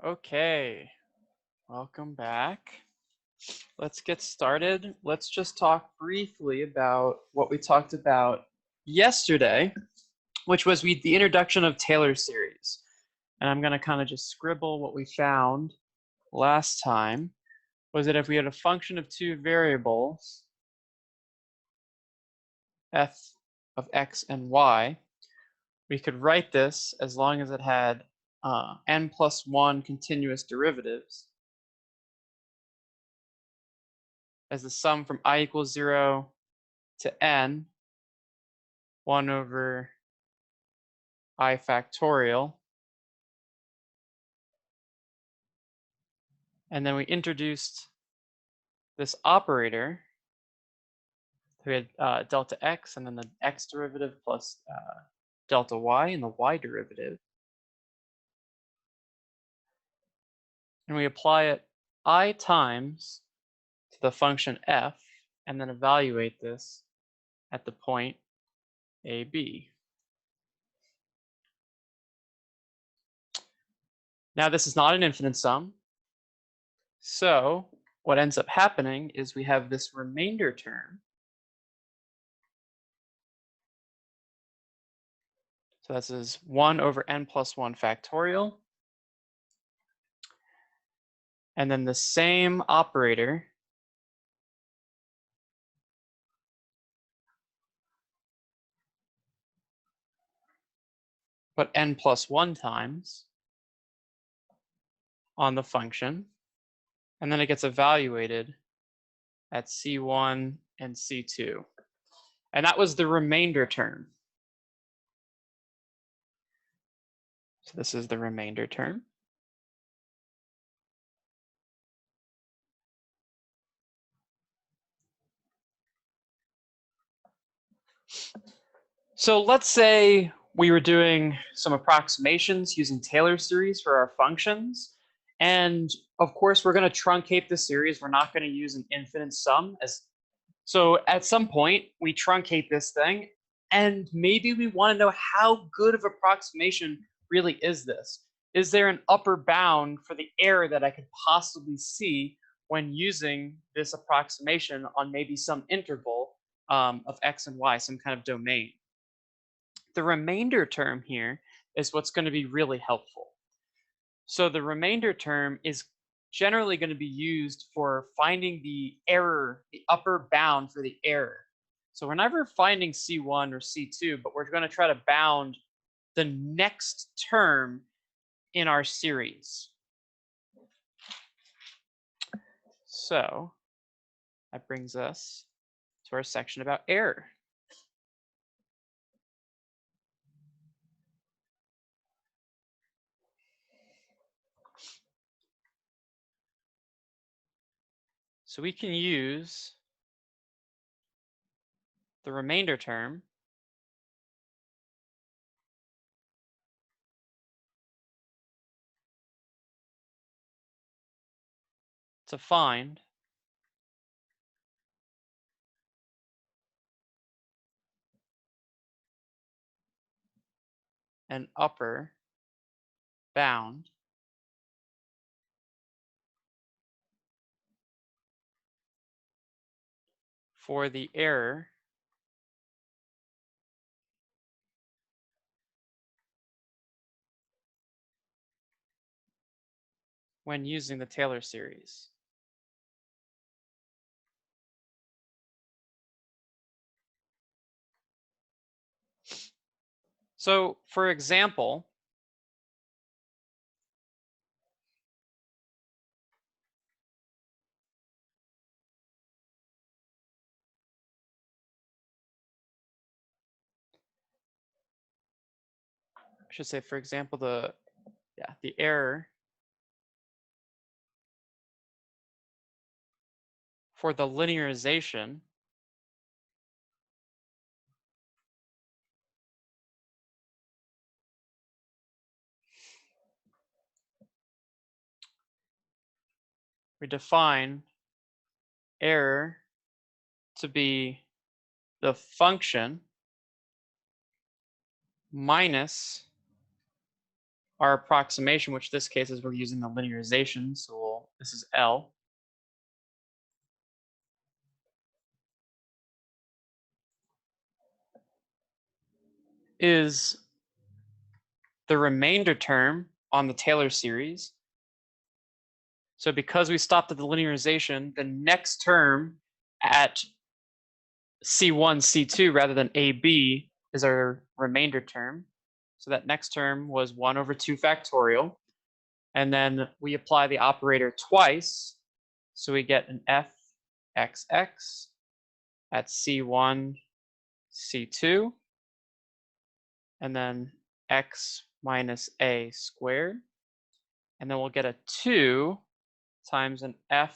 Okay, welcome back. Let's get started. Let's just talk briefly about what we talked about yesterday, which was the introduction of Taylor series. And I'm going to kind of just scribble what we found last time. Was that if we had a function of two variables, f of x and y, we could write this as long as it had n plus 1 continuous derivatives as the sum from I equals 0 to n, 1 over I factorial. And then we introduced this operator. We had delta x and then the x derivative plus delta y and the y derivative. And we apply it I times to the function f and then evaluate this at the point AB. Now this is not an infinite sum. So what ends up happening is we have this remainder term. So this is 1 over n plus 1 factorial. And then the same operator but n plus 1 times on the function. And then it gets evaluated at C1 and C2. And that was the remainder term. So this is the remainder term. So let's say we were doing some approximations using Taylor series for our functions. And of course, we're going to truncate the series. We're not going to use an infinite sum. So at some point, we truncate this thing. And maybe we want to know how good of approximation really is this? Is there an upper bound for the error that I could possibly see when using this approximation on maybe some interval of x and y, some kind of domain? The remainder term here is what's going to be really helpful. So the remainder term is generally going to be used for finding the error, the upper bound for the error. So we're never finding C1 or C2, but we're going to try to bound the next term in our series. So that brings us to our section about error. So we can use the remainder term to find an upper bound for the error when using the Taylor series. So for example, I should say, for example, the error for the linearization we define error to be the function minus our approximation, which this case is we're using the linearization, so this is L. Is the remainder term on the Taylor series. So because we stopped at the linearization, the next term at C1, C2 rather than AB is our remainder term. So that next term was 1 over 2 factorial. And then we apply the operator twice. So we get an fxx at C1, C2. And then x minus a squared. And then we'll get a 2 times an fyx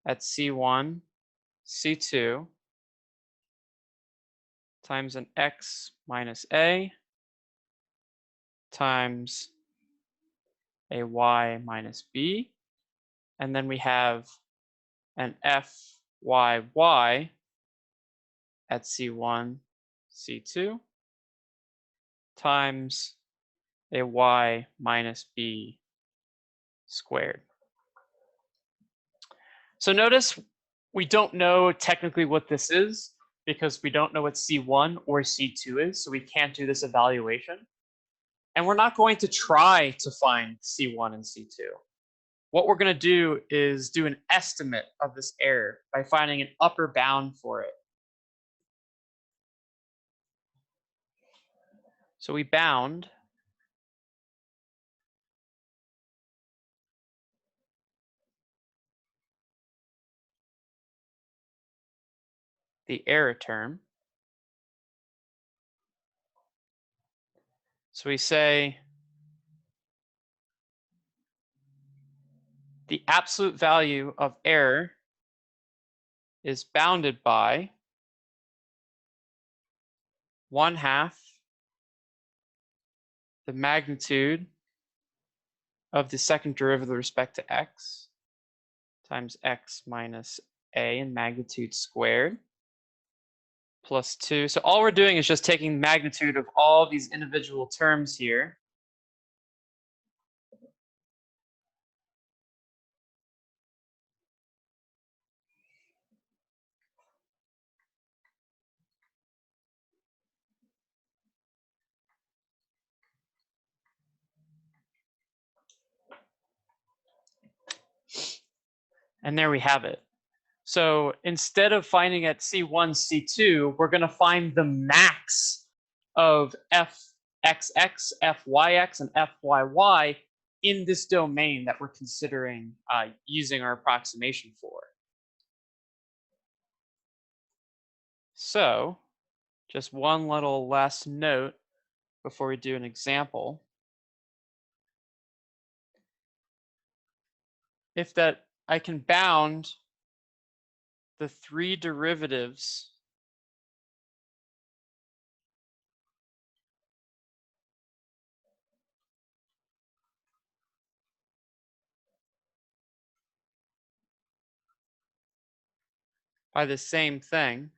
at C1, C2 times an x minus a times a y minus b. And then we have an fyy at C1, C2 times a y minus b squared. So notice we don't know technically what this is because we don't know what C1 or C2 is, so we can't do this evaluation. And we're not going to try to find C1 and C2. What we're going to do is do an estimate of this error by finding an upper bound for it. So we bound the error term. So we say the absolute value of error is bounded by 1/2 the magnitude of the second derivative with respect to x times x minus a in magnitude squared plus 2. So all we're doing is just taking magnitude of all these individual terms here. And there we have it. So instead of finding at C1, C2, we're going to find the max of fxx, fyx, and fyy in this domain that we're considering using our approximation for. So just one little last note before we do an example. If that I can bound the 3 derivatives by the same thing,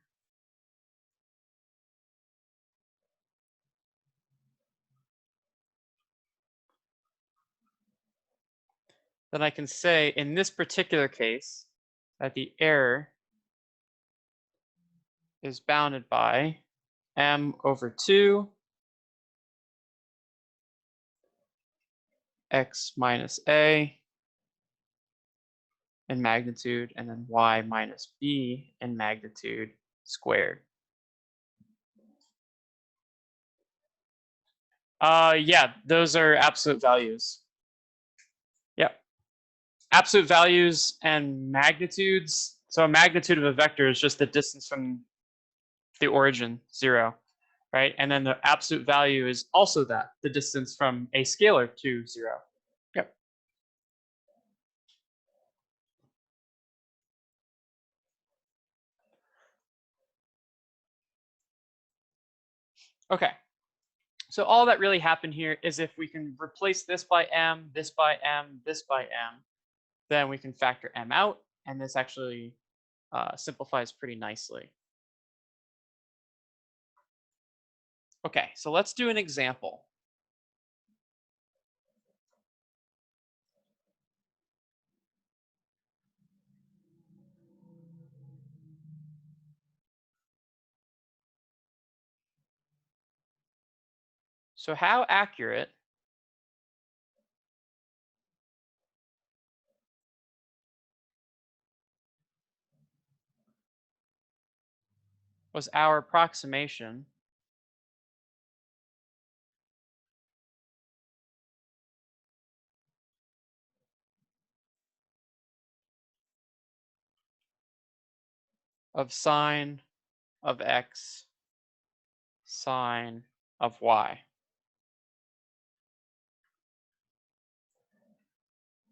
then I can say in this particular case that the error is bounded by m over 2 x minus a in magnitude and then y minus b in magnitude squared. Yeah, those are absolute values. Yep. Absolute values and magnitudes. So a magnitude of a vector is just the distance from the origin, 0, right? And then the absolute value is also that, the distance from a scalar to 0. Yep. Okay. So all that really happened here is if we can replace this by m, this by m, this by m, then we can factor m out, and this actually simplifies pretty nicely. Okay, so let's do an example. So how accurate was our approximation of sine of x sine of y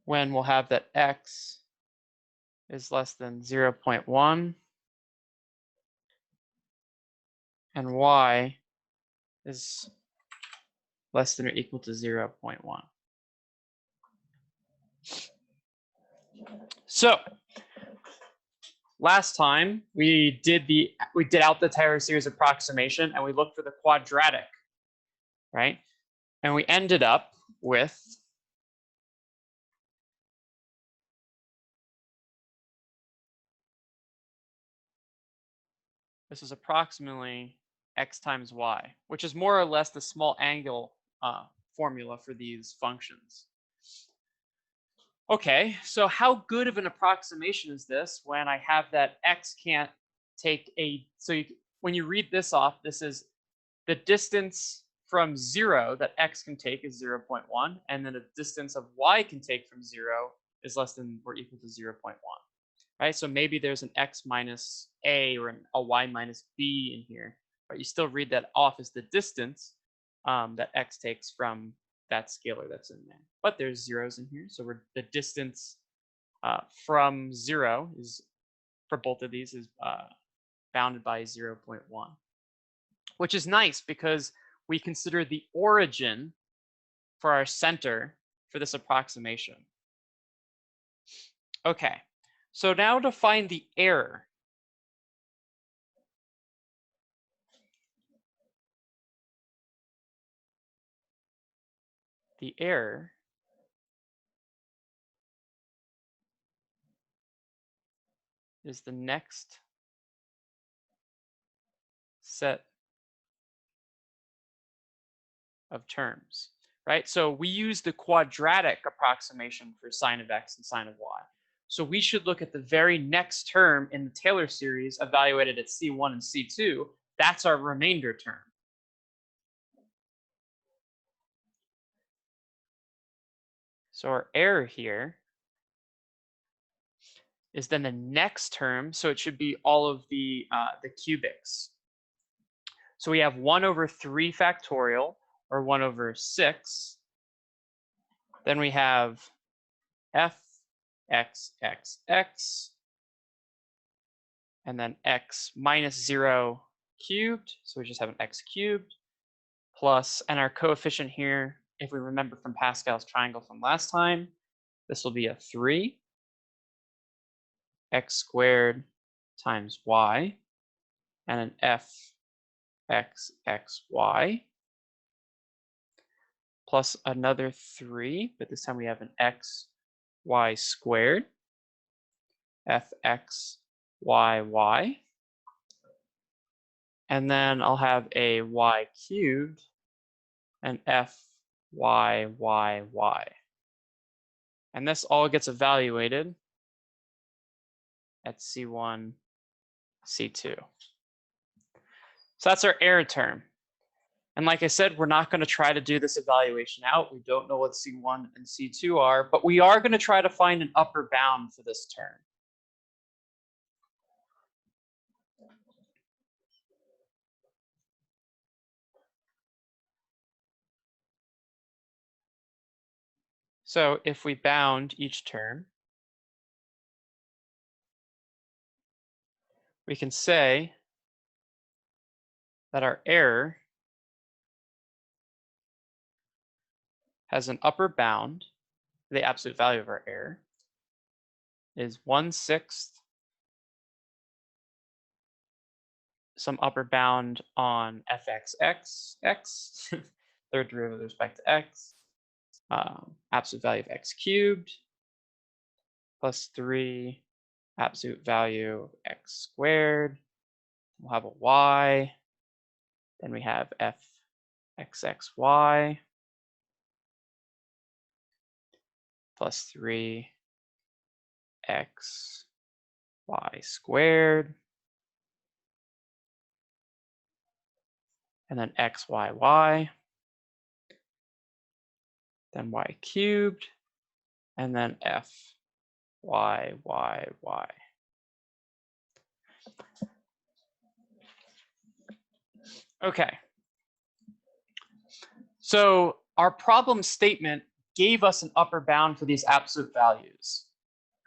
when we'll have that x is less than 0.1 and y is less than or equal to 0.1. So last time we did out the Taylor series approximation and we looked for the quadratic, right? And we ended up with this is approximately x times y, which is more or less the small angle formula for these functions. Okay, so how good of an approximation is this when I have that x can't take a, so when you read this off, this is the distance from 0 that x can take is 0.1, and then the distance of y can take from 0 is less than or equal to 0.1. Right? So maybe there's an x minus a or a y minus b in here, but you still read that off as the distance that x takes from that scalar that's in there. But there's zeros in here, so the distance from 0 is, for both of these, is bounded by 0.1, which is nice because we consider the origin for our center for this approximation. Okay, so now to find the error. The error is the next set of terms, right? So we use the quadratic approximation for sine of x and sine of y. So we should look at the very next term in the Taylor series evaluated at C1 and C2. That's our remainder term. So our error here is then the next term, so it should be all of the cubics. So we have 1 over 3 factorial, or 1 over 6. Then we have f x x x, and then x minus 0 cubed, so we just have an x cubed, plus, and our coefficient here, if we remember from Pascal's triangle from last time, this will be a 3, x squared times y, and an f x x y, plus another 3, but this time we have an x y squared, f x y y, and then I'll have a y cubed and f y y y. And this all gets evaluated at C1, C2. So that's our error term. And like I said, we're not going to try to do this evaluation out. We don't know what C1 and C2 are, but we are going to try to find an upper bound for this term. So if we bound each term, we can say that our error has an upper bound, the absolute value of our error is 1/6 some upper bound on fxx, third derivative with respect to x, absolute value of x cubed, plus 3 absolute value of x squared. We'll have a y. Then we have fxxy plus 3 x y squared. And then xyy. Then y cubed. And then fyyyy. Okay. So our problem statement gave us an upper bound for these absolute values,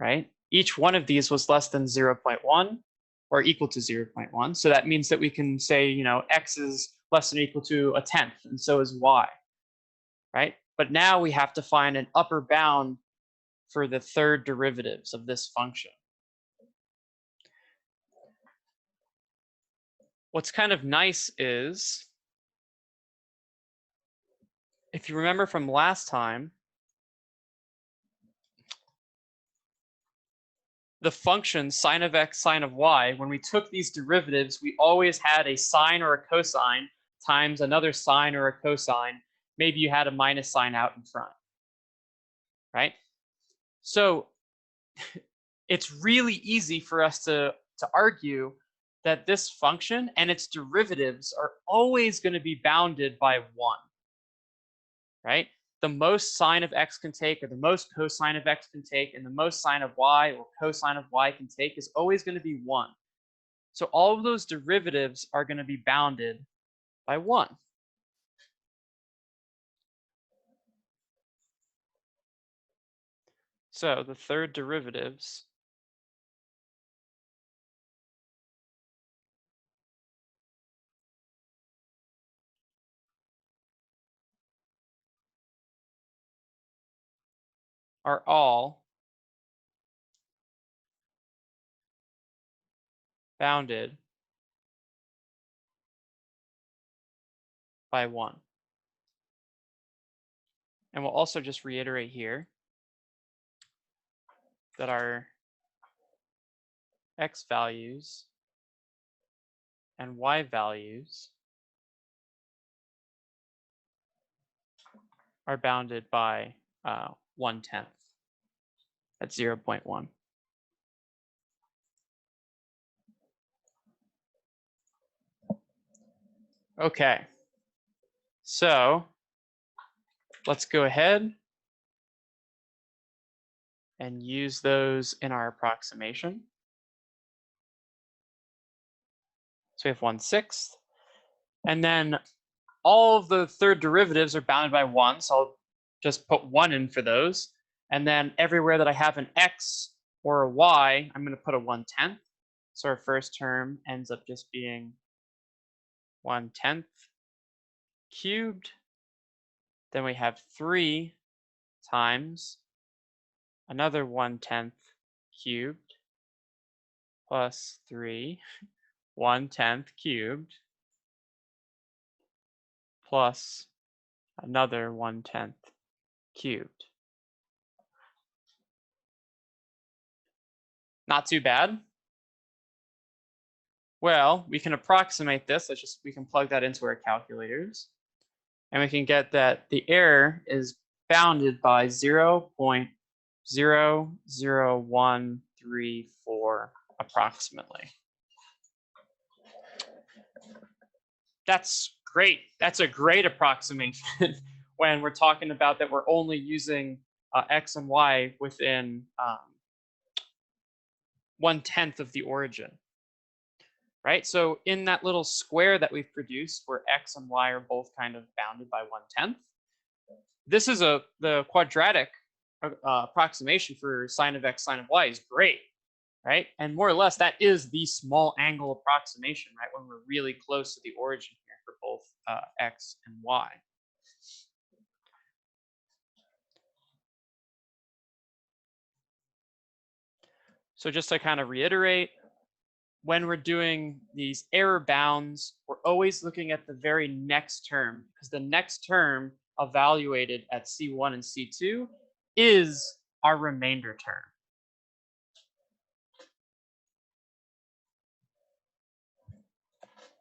right? Each one of these was less than 0.1 or equal to 0.1. So that means that we can say, you know, x is less than or equal to 1/10, and so is y, right? But now we have to find an upper bound for the third derivatives of this function. What's kind of nice is, if you remember from last time, the function sine of x, sine of y, when we took these derivatives, we always had a sine or a cosine times another sine or a cosine. Maybe you had a minus sign out in front, right? So it's really easy for us to argue that this function and its derivatives are always going to be bounded by 1, right? The most sine of x can take, or the most cosine of x can take, and the most sine of y or cosine of y can take is always going to be 1. So all of those derivatives are going to be bounded by 1. So the third derivatives are all bounded by 1. And we'll also just reiterate here that our x values and y values are bounded by 1/10 at 0.1. Okay, so let's go ahead and use those in our approximation. So we have 1/6, and then all of the third derivatives are bounded by 1, so I'll just put 1 in for those. And then everywhere that I have an x or a y, I'm going to put a 1/10. So our first term ends up just being 1/10 cubed. Then we have 3 times another 1/10 cubed plus 3 1/10 cubed plus another 1/10 cubed. Not too bad. Well, we can approximate this. We can plug that into our calculators. And we can get that the error is bounded by 0.00134 approximately. That's great. That's a great approximation when we're talking about that we're only using x and y within 1/10 of the origin, right? So in that little square that we've produced where x and y are both kind of bounded by 1/10, this is the quadratic approximation for sine of x, sine of y is great, right? And more or less that is the small angle approximation, right? When we're really close to the origin here for both x and y. So just to kind of reiterate, when we're doing these error bounds, we're always looking at the very next term, because the next term evaluated at C1 and C2 is our remainder term.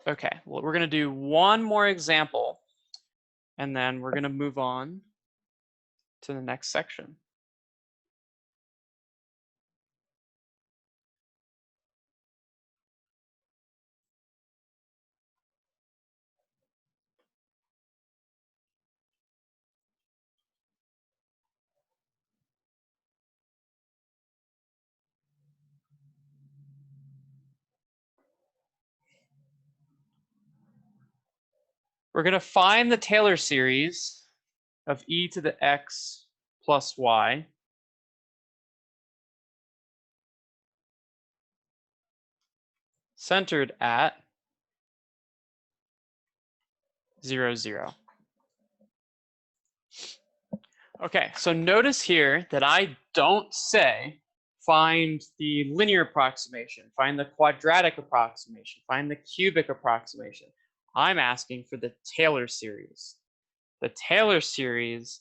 Okay, well, we're going to do one more example, and then we're going to move on to the next section. We're going to find the Taylor series of e to the x plus y centered at 0, 0. Okay, so notice here that I don't say find the linear approximation, find the quadratic approximation, find the cubic approximation. I'm asking for the Taylor series. The Taylor series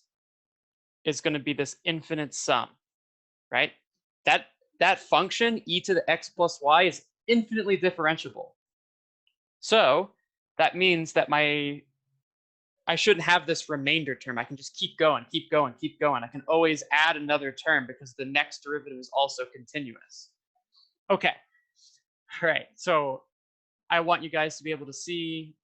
is going to be this infinite sum, right? That function, e to the x plus y, is infinitely differentiable. So that means that I shouldn't have this remainder term. I can just keep going, keep going, keep going. I can always add another term because the next derivative is also continuous. Okay, all right. So I want you guys to be able to see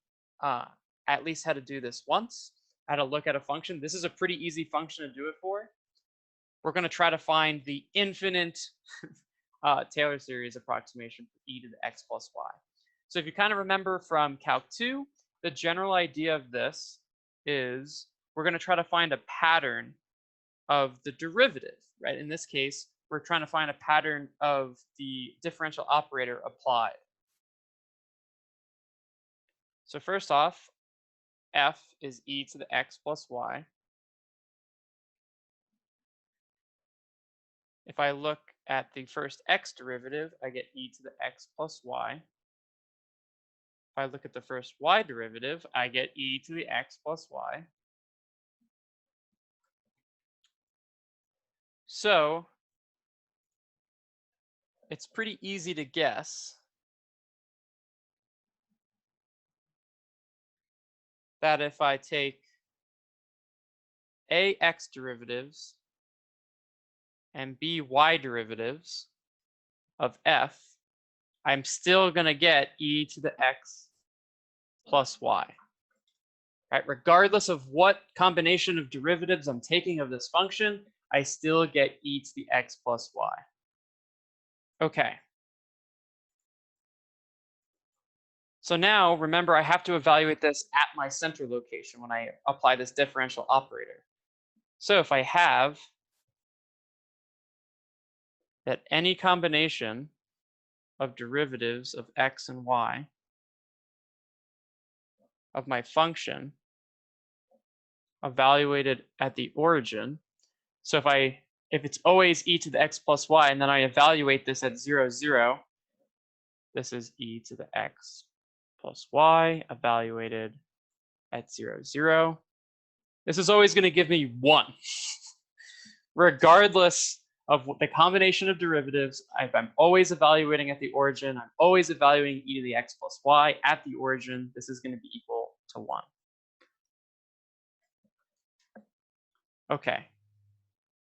at least how to do this once, how to look at a function. This is a pretty easy function to do it for. We're going to try to find the infinite Taylor series approximation for e to the x plus y. So if you kind of remember from Calc 2, the general idea of this is we're going to try to find a pattern of the derivative, right? In this case, we're trying to find a pattern of the differential operator applied. So first off, f is e to the x plus y. If I look at the first x derivative, I get e to the x plus y. If I look at the first y derivative, I get e to the x plus y. So it's pretty easy to guess that if I take a x derivatives and b y derivatives of f, I'm still going to get e to the x plus y. Right? Regardless of what combination of derivatives I'm taking of this function, I still get e to the x plus y. Okay. So now, remember, I have to evaluate this at my center location when I apply this differential operator. So if I have that any combination of derivatives of x and y of my function evaluated at the origin. So if it's always e to the x plus y, and then I evaluate this at 0, 0, this is e to the x plus y evaluated at 0, 0. This is always going to give me 1. Regardless of the combination of derivatives, I'm always evaluating at the origin. I'm always evaluating e to the x plus y at the origin. This is going to be equal to 1. Okay.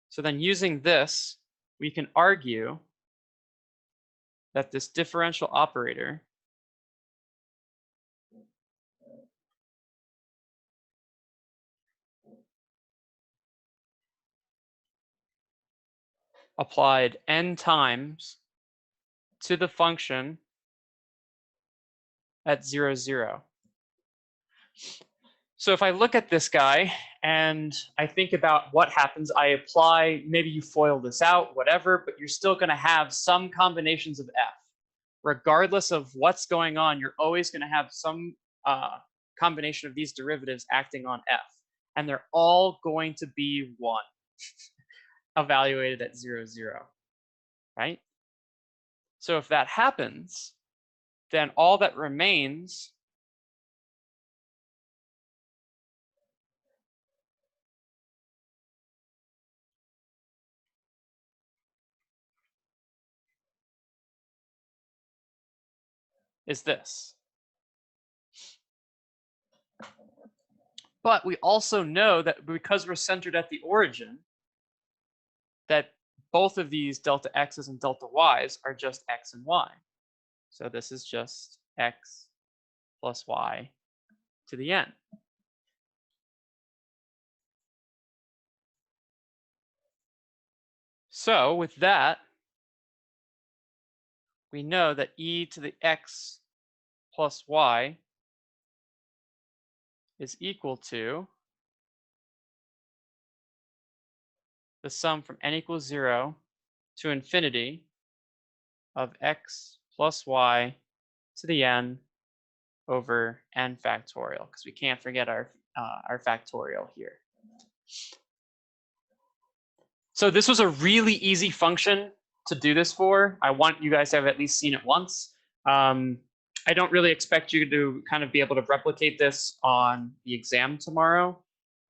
So then using this, we can argue that this differential operator applied n times to the function at 0, 0. So if I look at this guy and I think about what happens, I apply, maybe you FOIL this out, whatever, but you're still going to have some combinations of f. Regardless of what's going on, you're always going to have some combination of these derivatives acting on f. And they're all going to be 1 evaluated at 0, 0, right? So if that happens, then all that remains is this. But we also know that because we're centered at the origin, that both of these delta x's and delta y's are just x and y. So this is just x plus y to the n. So with that, we know that e to the x plus y is equal to the sum from n equals 0 to infinity of x plus y to the n over n factorial, because we can't forget our factorial here. So this was a really easy function to do this for. I want you guys to have at least seen it once. I don't really expect you to kind of be able to replicate this on the exam tomorrow,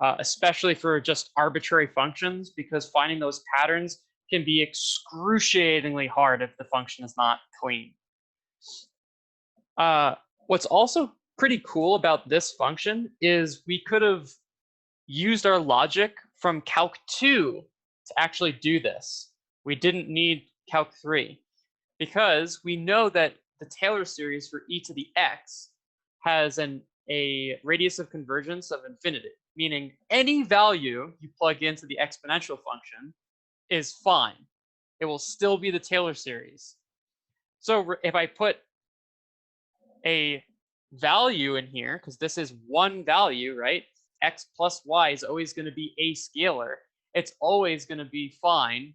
especially for just arbitrary functions, because finding those patterns can be excruciatingly hard if the function is not clean. What's also pretty cool about this function is we could have used our logic from Calc 2 to actually do this. We didn't need Calc 3 because we know that the Taylor series for e to the x has a radius of convergence of infinity, meaning any value you plug into the exponential function is fine. It will still be the Taylor series. So if I put a value in here, because this is one value, right? X plus y is always going to be a scalar. It's always going to be fine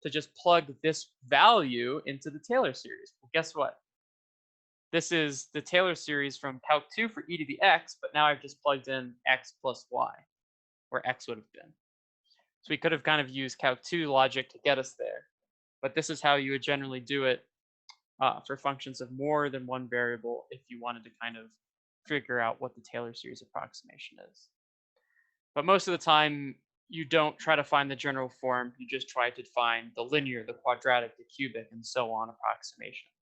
to just plug this value into the Taylor series. Well, guess what? This is the Taylor series from Calc 2 for e to the x, but now I've just plugged in x plus y, where x would have been. So we could have kind of used Calc 2 logic to get us there. But this is how you would generally do it for functions of more than one variable if you wanted to kind of figure out what the Taylor series approximation is. But most of the time, you don't try to find the general form. You just try to find the linear, the quadratic, the cubic, and so on approximations.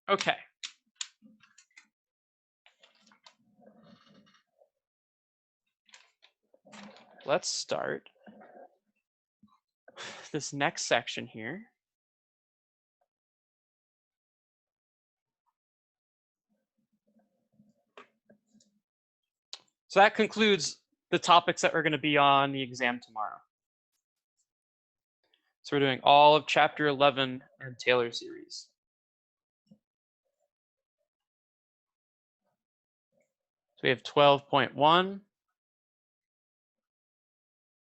Okay. Let's start this next section here. So that concludes the topics that are going to be on the exam tomorrow. So we're doing all of chapter 11 and Taylor series. So we have 12.1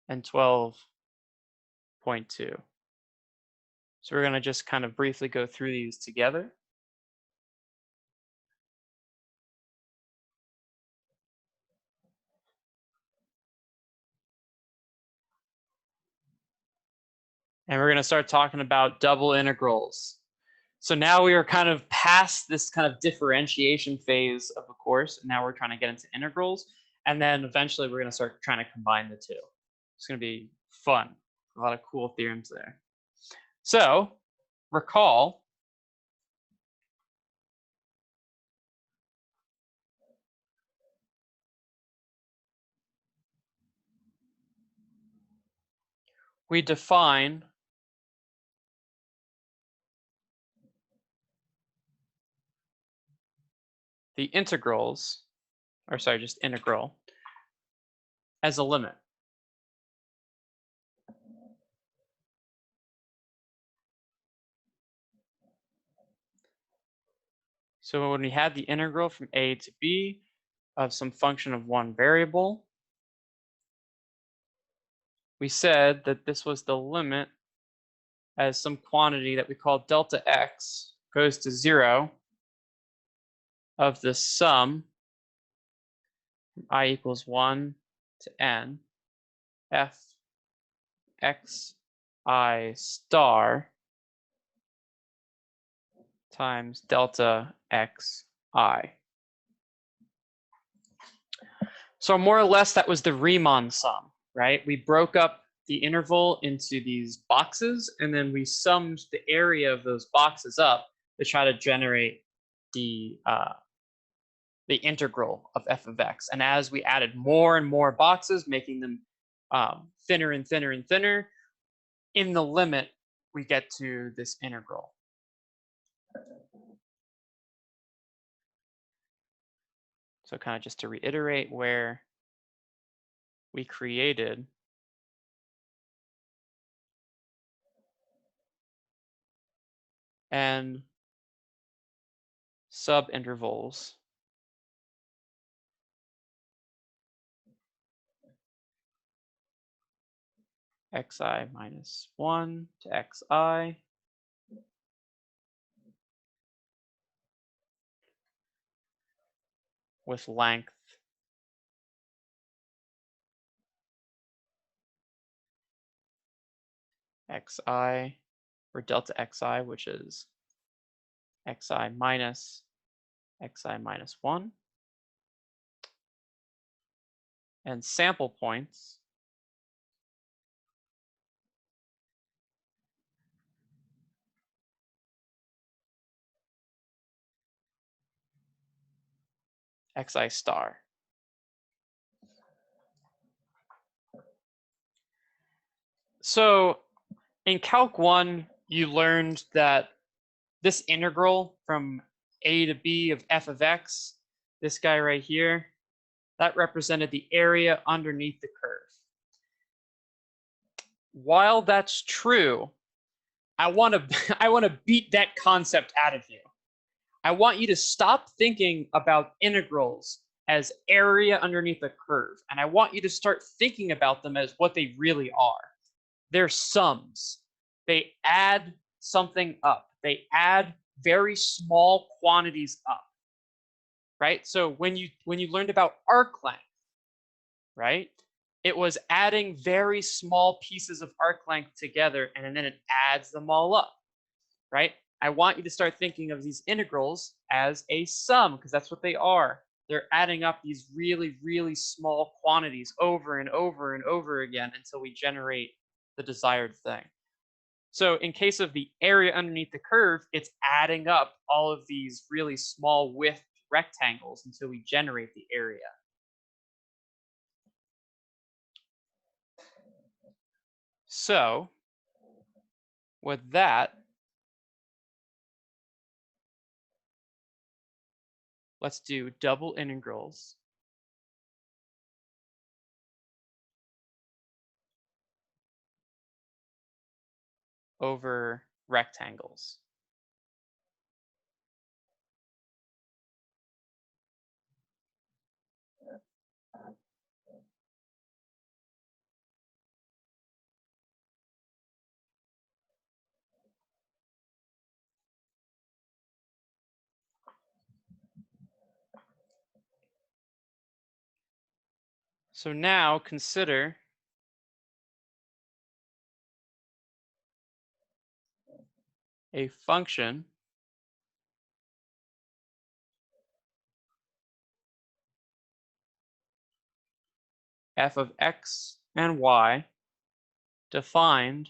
and 12.2. So we're going to just kind of briefly go through these together. And we're going to start talking about double integrals. So now we are kind of past this kind of differentiation phase of the course, and now we're trying to get into integrals. And then eventually we're going to start trying to combine the two. It's going to be fun. A lot of cool theorems there. So recall we define the integrals, or sorry, just integral, as a limit. So when we had the integral from a to b of some function of one variable, we said that this was the limit as some quantity that we call delta x goes to 0 of the sum from I equals 1 to n f x I star times delta xi. So more or less, that was the Riemann sum, right? We broke up the interval into these boxes, and then we summed the area of those boxes up to try to generate the integral of f of x. And as we added more and more boxes, making them thinner and thinner and thinner, in the limit, we get to this integral. So kind of just to reiterate where we created and subintervals xi minus 1 to xi with length xi, or delta xi, which is xi minus 1, and sample points xi star. So in Calc 1, you learned that this integral from a to b of f of x, this guy right here, that represented the area underneath the curve. While that's true, I want to beat that concept out of you. I want you to stop thinking about integrals as area underneath a curve, and I want you to start thinking about them as what they really are. They're sums. They add something up. They add very small quantities up, right? So when you learned about arc length, right, it was adding very small pieces of arc length together, and then it adds them all up, right? I want you to start thinking of these integrals as a sum, because that's what they are. They're adding up these really, really small quantities over and over and over again until we generate the desired thing. So in case of the area underneath the curve, it's adding up all of these really small width rectangles until we generate the area. So with that, let's do double integrals over rectangles. So now consider a function f of x and y defined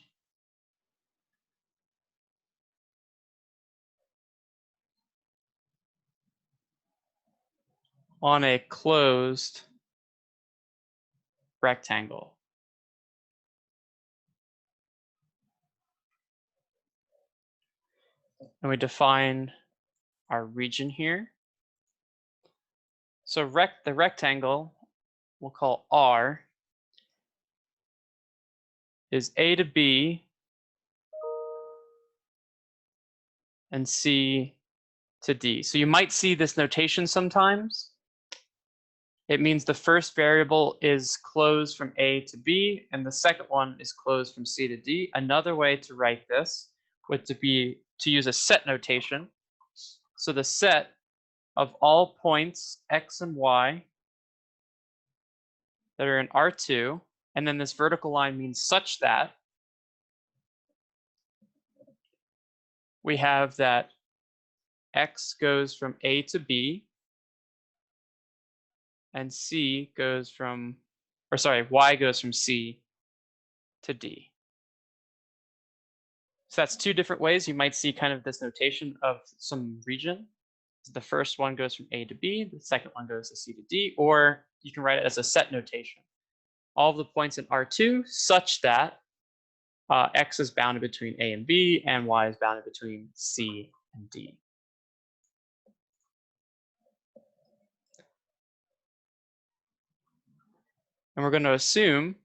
on a closed rectangle. And we define our region here. So the rectangle we'll call R is A to B and C to D. So you might see this notation sometimes. It means the first variable is closed from A to B, and the second one is closed from C to D. Another way to write this would be to use a set notation. So the set of all points x and y that are in R2, and then this vertical line means such that we have that x goes from A to B, and C goes from, or sorry, y goes from C to D. So that's two different ways you might see kind of this notation of some region. The first one goes from A to B, the second one goes to C to D, or you can write it as a set notation. All of the points in R2 such that x is bounded between A and B, and y is bounded between C and D. And we're going to assume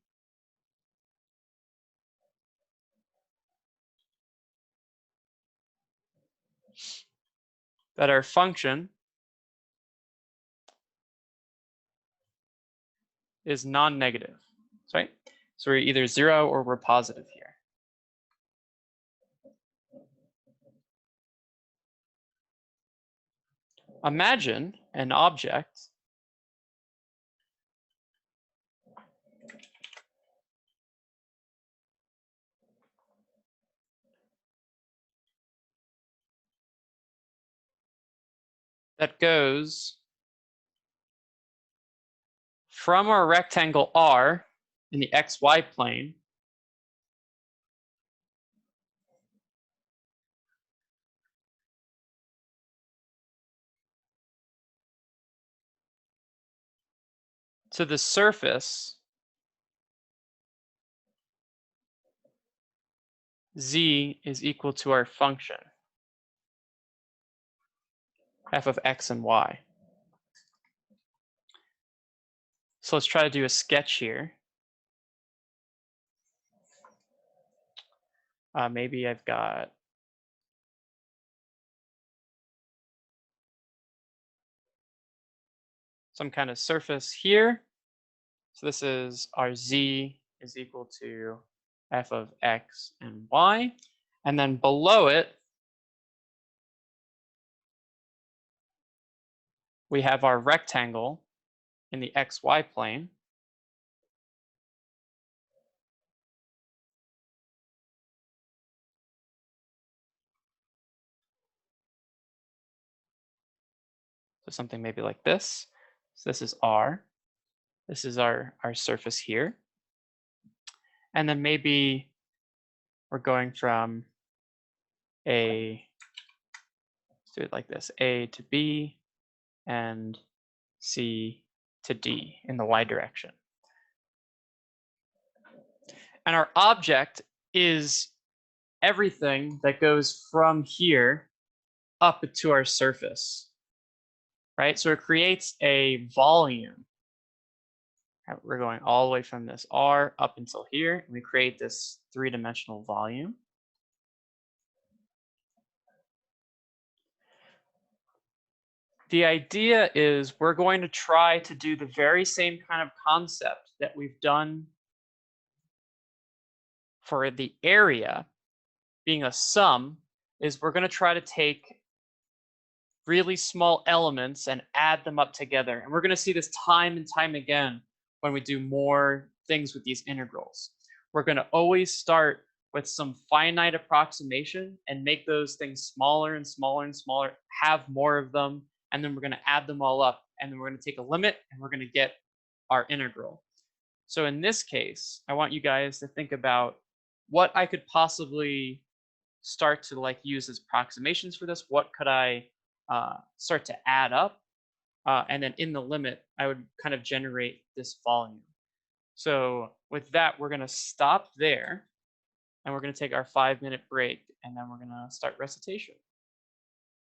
that our function is non-negative, right? So we're either 0 or we're positive here. Imagine an object that goes from our rectangle R in the xy plane to the surface z is equal to our function f of x and y. So let's try to do a sketch here. Maybe I've got some kind of surface here. So this is our z is equal to f of x and y. And then below it, we have our rectangle in the xy plane. So something maybe like this. So this is R. This is our surface here. And then maybe we're going from let's do it like this, A to B and C to D in the y direction. And our object is everything that goes from here up to our surface, right? So it creates a volume. We're going all the way from this R up until here, and we create this three-dimensional volume. The idea is we're going to try to do the very same kind of concept that we've done for the area being a sum, is we're going to try to take really small elements and add them up together. And we're going to see this time and time again when we do more things with these integrals. We're going to always start with some finite approximation and make those things smaller and smaller and smaller, have more of them, and then we're going to add them all up, and then we're going to take a limit and we're going to get our integral. So in this case, I want you guys to think about what I could possibly start to like use as approximations for this. What could I start to add up? And then in the limit, I would kind of generate this volume. So with that, we're going to stop there, and we're going to take our 5-minute break, and then we're going to start recitation.